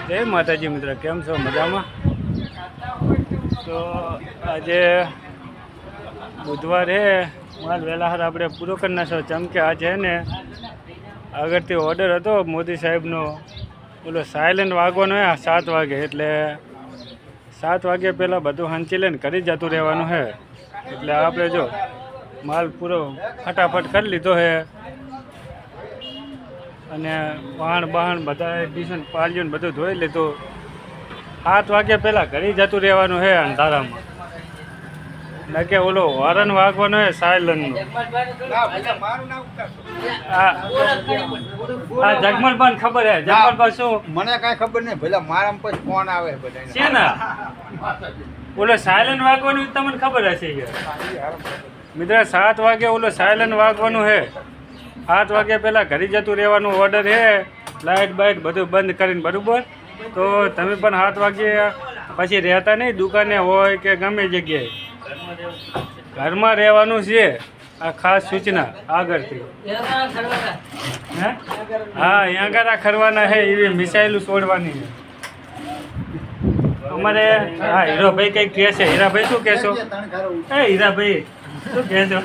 જય માતાજી મિત્ર, કેમ છો? મજામાં? તો આજે બુધવાર હે, માલ વહેલા હાર આપણે પૂરો કરી નાખો. ચમ કે આજે હે ને આગળથી ઓર્ડર હતો મોદી સાહેબનો, બોલો સાયલેન્ટ વાગવાનો હે 7 વાગે, એટલે 7 વાગ્યા પહેલાં બધું હંચી લઈને ઘરે જતું રહેવાનું છે. એટલે આપણે જો માલ પૂરો ફટાફટ કરી લીધો છે અને વાહણ બધા એડિશન પાલ્યું ને બધું ધોઈ લીધું. 7 વાગ્યા પહેલાં ઘરે જતું રહેવાનું છે અંધારામાં, ન કે ઓલો હોરન વાગવાનો છે સાયલનનો. હા જગમલભાઈ ખબર હે? જગમલભાઈ શું? મને કાંઈ ખબર નહીં, ભલે મારા પછી ફોન આવે બધા છે ને ઓલો સાયલન્ટ વાગવાનું તમને ખબર હશે મિત્ર. 7 વાગે ઓલો સાયલન્ટ વાગવાનું છે. 7 વાગ્યા પહેલાં ઘરે જતું રહેવાનું ઓર્ડર છે. લાઇટ બાઇટ બધું બંધ કરીને, બરાબર? તો તમે પણ 7 વાગ્યે પછી રહેતા નહીં, દુકાને હોય કે ગમે જગ્યાએ ઘરમાં રહેવાનું છે. આ ખાસ સૂચના આગળથી. હે હા, અહીંયા આગળ ખરવાના છે, એવી મિસાઇલ છોડવાની છે અમારે. હા હીરાભાઈ કંઈક કહે છે. હીરાભાઈ શું કહેશો? એ હીરાભાઈ શું કહેશો?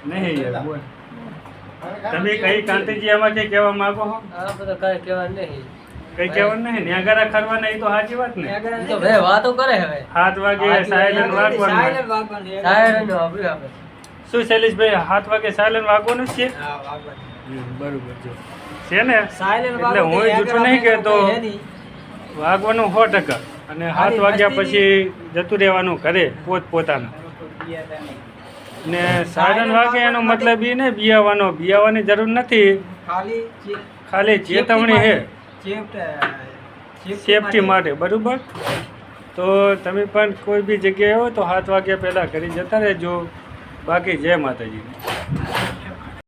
નહીં યાર બોલ. તમે કઈ કાંતિજી આમાં કઈ કહેવા માંગો છો? કઈ કહેવા નહીં, કઈ કહેવાનું નહીં. ન્યાગારા ખરવાના, એ તો સાચી વાત ને. તો ભાઈ વાતો કરે હવે. 7 વાગે સાયલન્ટ વાગવાનું. શું શૈલેષભાઈ, 7 વાગે સાયલન્ટ વાગવાનું છે? બરોબર છે ને. એટલે હું જૂઠું નહીં કહેતો, વાગવાનું 100%. અને 7 વાગ્યા પછી જતું રહેવાનું ઘરે પોતાના. ને સાયલન્ટ વાગે એનો મતલબ એ ને બિયાવાની જરૂર નથી, ખાલી ચેતવણી છે સેફટી માટે, બરાબર? તો તમે પણ કોઈ બી જગ્યાએ હો તો 7 વાગ્યા પહેલાં ઘરે જતા રહેજો. બાકી જય માતાજી.